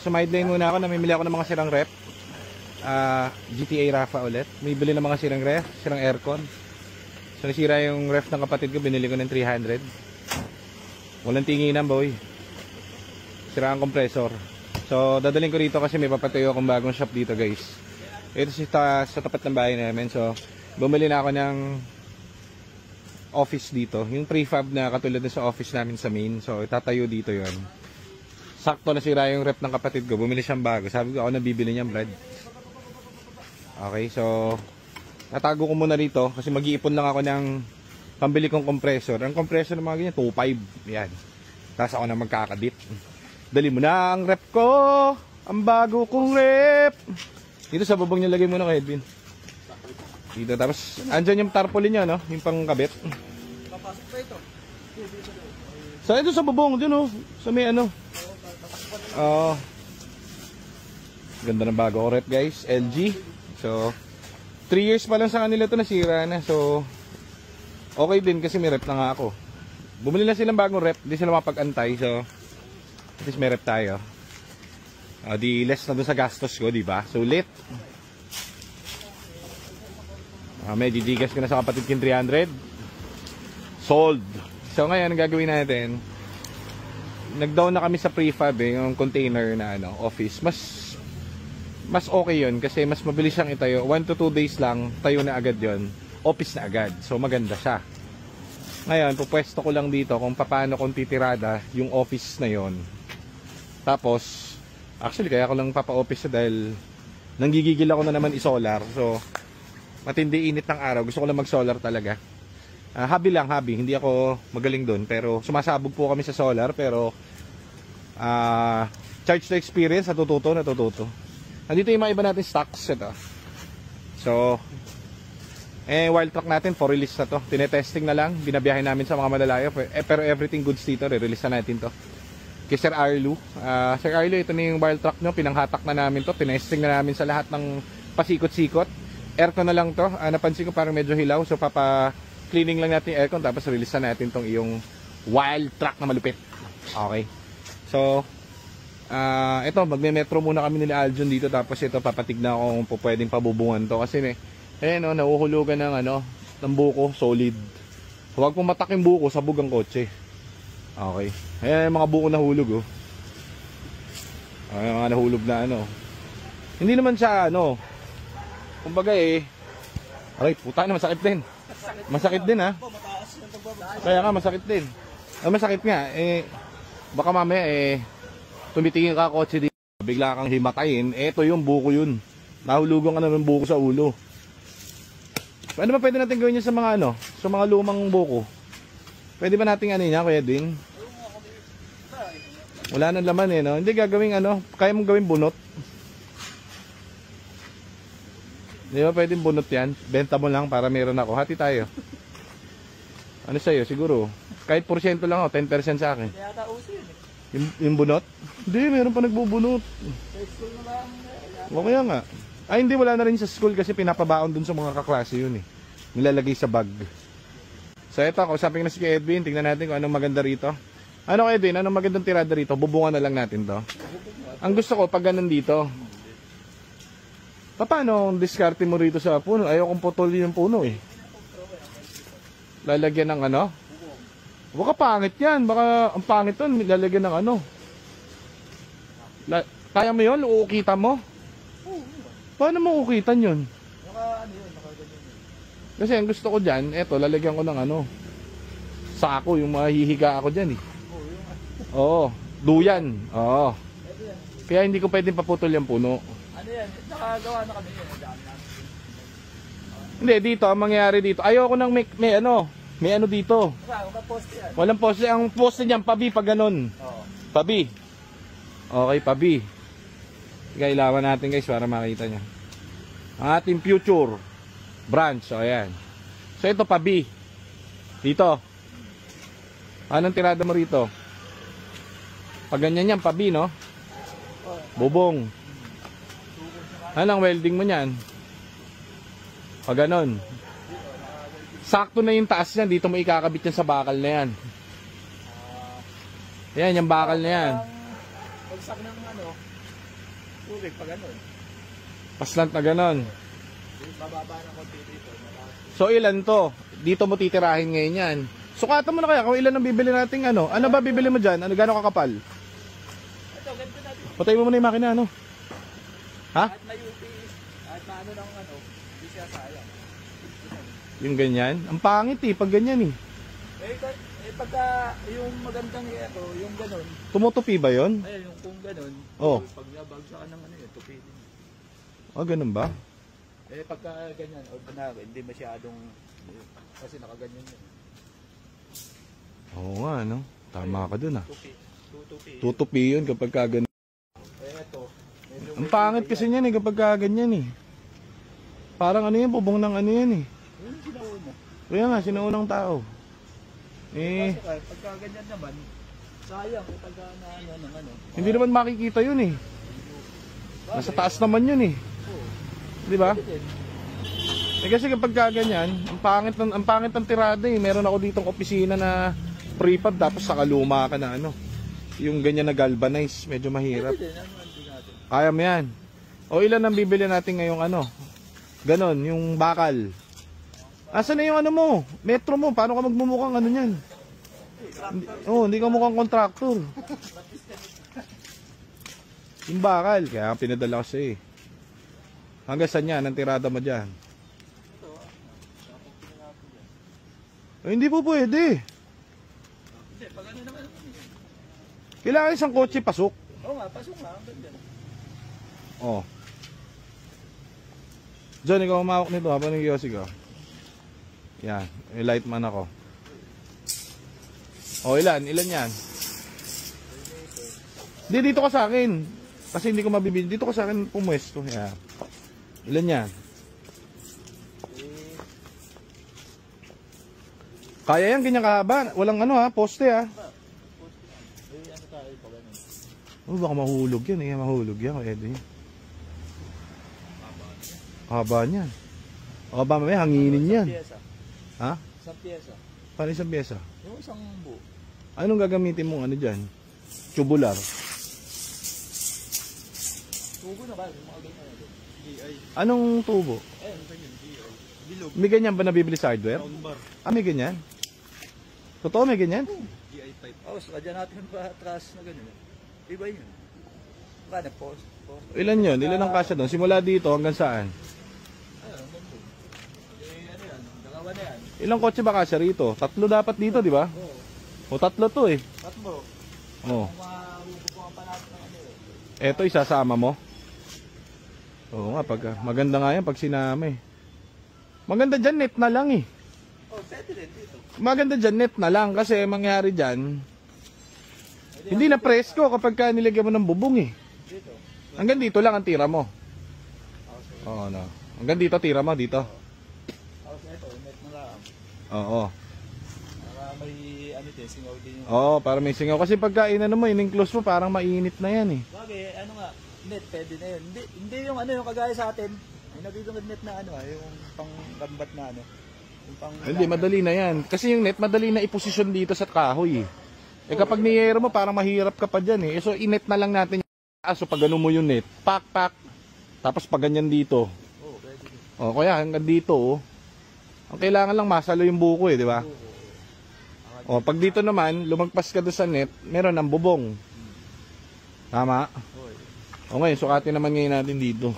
So sideline muna ako, namimili ako ng mga sirang rep. GTA Rafa ulit. May bili ng mga sirang ref, sirang aircon. So nasira yung ref ng kapatid ko, binili ko ng 300. Walang tinginan boy. Sira ang compressor. So dadalhin ko rito kasi may papatayo akong bagong shop dito guys. Ito sa tapat ng bahay namin. So bumili na ako ng office dito. Yung prefab na katulad na sa office namin sa main. So itatayo dito yon. Sakto nasira yung rep ng kapatid ko. Bumili siyang bago. Sabi ko ako nabibili niyang bread. Okay, so tatago ko muna rito kasi mag-iipon lang ako ng pambili kong compressor. Ang compressor ng mga ganyan, 2.5. Yan. Tapos ako na magkakabit. Dali mo na ang rep ko. Ang bago kong rep. Dito sa bubong niya lagay muna kay Edwin. Dito. Tapos andyan yung tarpaulin niya, no? Yung pangkabit. Papasok pa ito. So ito sa bubong. Dyan, oh. Sa may ano. Ganda ng bago ko rep guys. LG. So 3 years pa lang sa kanila ito nasira na. So okay din kasi may rep na nga ako. Bumili na silang bagong rep. Hindi sila mapag-antay. So at least may rep tayo. Di less na doon sa gastos ko, diba? So lit. Medyo digas ko na sa kapatid kin 300. Sold. So ngayon ang gagawin natin, nag-down na kami sa prefab yung container na office. Mas okay yun kasi mas mabilis siyang itayo. 1 to 2 days lang, tayo na agad yun. Office na agad. So maganda siya. Ngayon, pupwesto ko lang dito kung paano kung titirada yung office na yon. Tapos, actually kaya ko lang papa-office dahil nanggigigil ako na naman i-solar. So, matindi init ng araw. Gusto ko lang mag-solar talaga. Hobby lang, hobby. Hindi ako magaling doon. Pero sumasabog po kami sa solar. Pero charge to experience, natututo. Nandito yung mga iba natin stocks. Ito. So, wild truck natin, for release na to. Tinetesting na lang. Binabiyahin namin sa mga malalayo. Pero everything goods dito, re-release na natin to. Kay Sir Arlo. Sir Arlo, ito na yung wild truck nyo. Pinanghatak na namin to. Tinesting na namin sa lahat ng pasikot-sikot. Aircon na lang to. Napansin ko parang medyo hilaw. So, cleaning lang natin yung aircon tapos release na natin tong iyong wild truck na malupit. Okay. So, ito, magme-metro muna kami nila Aljon dito tapos ito papatignan ko kung pwedeng pabubungan to kasi nauhulugan ng buko, solid. Huwag pong matak yung buko, sabog ang kotse. Okay. Ayan yung mga buko nahulog, oh. Ayan, mga nahulog na Hindi naman siya kumbaga aray, puta na, masakit din. Masakit din, ha. Kaya nga masakit din. Masakit nga baka mamaya tumitingin ka kotse dito, bigla kang himatayin. Ito yung buko yun. Nahulugan ka na ng buko sa ulo. Ano ba pwede natin gawin niya sa mga sa mga lumang buko? Pwede ba nating niya, Kuya Edwin? Wala nang laman no. Hindi gagawing kaya mong gawing bunot. Di ba pwedeng bunot yan? Benta mo lang para meron ako. Hati tayo. Ano sa'yo? Siguro. Kahit porsyento lang 10% sa akin. Kaya ata uso yun Yung bunot? Hindi, meron pa nagbubunot. Sa school na lang. O kaya nga. Ay hindi, wala na rin sa school kasi pinapabaon dun sa mga kaklase yun Nilalagay sa bag. So eto, kausapin na si Edwin. Tingnan natin kung anong maganda rito. Ano Edwin? Anong magandang tirada rito? Bubungan na lang natin to. Ang gusto ko pag ganun dito, paano ang diskarte mo rito sa puno? Ayaw kong putol yung puno Lalagyan ng baka pangit yan. Baka ang pangit nun. Lalagyan ng kaya mo yun? Uukita mo? Paano mo uukitan yun? Kasi ang gusto ko dyan, eto, lalagyan ko ng sako, yung mahihiga ako dyan Oo. Duyan. Oo. Kaya hindi ko pwedeng paputol yung puno. Nakagawa na kami yun. Hindi, dito, ang mangyayari dito, ayoko nang may dito. Walang poste yan. Walang poste. Ang poste niyan, pabi, pag ganun. Pabi. Okay, pabi. Kailangan natin guys para makita nyo. Ang ating future branch. So, ayan. So, ito pabi. Dito. Anong tirada mo rito? Pag ganyan yan, pabi, no? Bubong. Anong welding mo niyan? Pag ganon. Sakto na yung taas niyan. Dito mo ikakabit yan sa bakal na yan. Yan, yung bakal na yan. Pagsak ng tubig pag ano. Paslant na ganon. Bababa ng konti dito. So ilan to? Dito mo titirahin ngayon yan. Sukatan mo na kaya kung ilan ang bibili nating ano. Ano ba bibili mo dyan? Ano gano'ng kakapal? Ito, ganito natin. Patay mo muna yung makina ano. Ha? At may UP, at maano ng ano, hindi siya sayang. Yung ganyan? Ang pangit eh, pag ganyan eh. Pagka yung magandang ito, yung ganon, Tumutupi ba yon? ayun, yung kung ganon, Oh. pag nabagsakan ng ano yun, tupi din. Ah, ganun ba? Pagka ganyan, ordinary, hindi masyadong, kasi nakaganyan yun. Oo nga, no? Tama ka dun ah. Tupi, tutupi. Tutupi yun kapag kaganyan. Ito, Ang pangit kasi niyan eh kapag kaganyan eh. Parang ano yan, bubong ng ano yan eh. yun sinauna. Kaya nga, sinaunang tao. Eh, Kasi pagka ganyan naman, sayang, pagka na ano, ng ano. hindi naman makikita yun eh. Nasa taas naman yun eh. Di ba? Eh kasi kapag kaganyan, ang pangit ng tirada eh. Meron ako ditong opisina na prefab tapos sakaluma ka na ano. Yung ganyan na galvanize, medyo mahirap. Kaya mo yan. O ilan ang bibili natin ngayong ano? Ganon, yung bakal. Asan na yung ano mo? Metro mo, paano ka magmumukhang ano yan? Hindi ka mukhang kontraktor. Yung bakal, kaya pinadala ko siya eh. Hanggang saan yan, ang tirada mo dyan? Hindi po pwede. Hindi, pag ano naman. Kailangan isang kotse pasok. Oo nga, pasok nga, ang ganda. Oh. John, ikaw umawak nito habang nag-iosig ka. Yan, may light man ako. O, ilan yan? Hindi, dito ka sa akin. Kasi hindi ko mabibili. Dito ka sa akin pumwesto. Yan. Ilan yan? Kaya yan, ganyan kahaba. Walang ano ha, poste ha. Ano tayo pa ganun? Oh, baka mahulog yan eh. Mahulog yan. Pwede. Haba niyan. O ba mamaya hanginin yan. Isang pyesa. Ha? Isang pyesa. Paano isang pyesa? Yung isang buo. Anong gagamitin mong ano dyan? Tubular. Tubo na ba? Yung mga ganyan natin. GI. Anong tubo? Ayun, ganyan. GI. Bilog. May ganyan ba nabibili sa hardware? Round bar. Ah, may ganyan? Totoo may ganyan? GI type. Oh, sadya natin pa atras na ganyan. Iba yun. Ba, nag-post. Ilan yun? Ilan ang kasya doon? Simula dito hanggang saan? Ayun, ganito. Ano yan? Dalawa na yan. Ilang kotse ba kasya rito? 3 dapat dito, di ba? Oo. O 3 to eh. Tatlo. Oh. Kung mabubukuhan pa natin ng ano eh. Eto isasama mo. Oo nga, maganda nga yan pag sinama eh. Maganda dyan, net na lang eh. Oh, pwede rin dito. Maganda dyan, net na lang kasi mangyari dyan. Hindi na presko kapag ka nilagyan mo ng bubong eh. Dito. Hanggang dito lang ang tira mo. Oo, no. Hanggang dito tira mo, dito. Tapos ito, net na lang. Oo. Para may ano din, singaw din yung... Oo, para may singaw. Kasi pagka inano mo, in-enclose mo, parang mainit na yan eh. Bagay, ano nga, net, pwede na yun. Hindi yung ano, yung kagaya sa atin. May nabibigod net na ano, yung pang-gambat na ano. Yung pang... Hindi, madali na yan. Kasi yung net, madali na iposisyon dito sa kahoy eh. Eh kapag niyero mo, parang mahirap ka pa dyan eh. So, inet na lang natin yung aso pag ano mo yung net. Pak. Tapos pag ganyan dito. Oo, pwede din. O, kaya hanggang dito oh. Ang kailangan lang masalo yung buko eh, di ba? O, pag dito naman, lumagpas ka doon sa net, meron ng bubong. Tama? Oo. O ngayon, sukatin naman ngayon natin dito.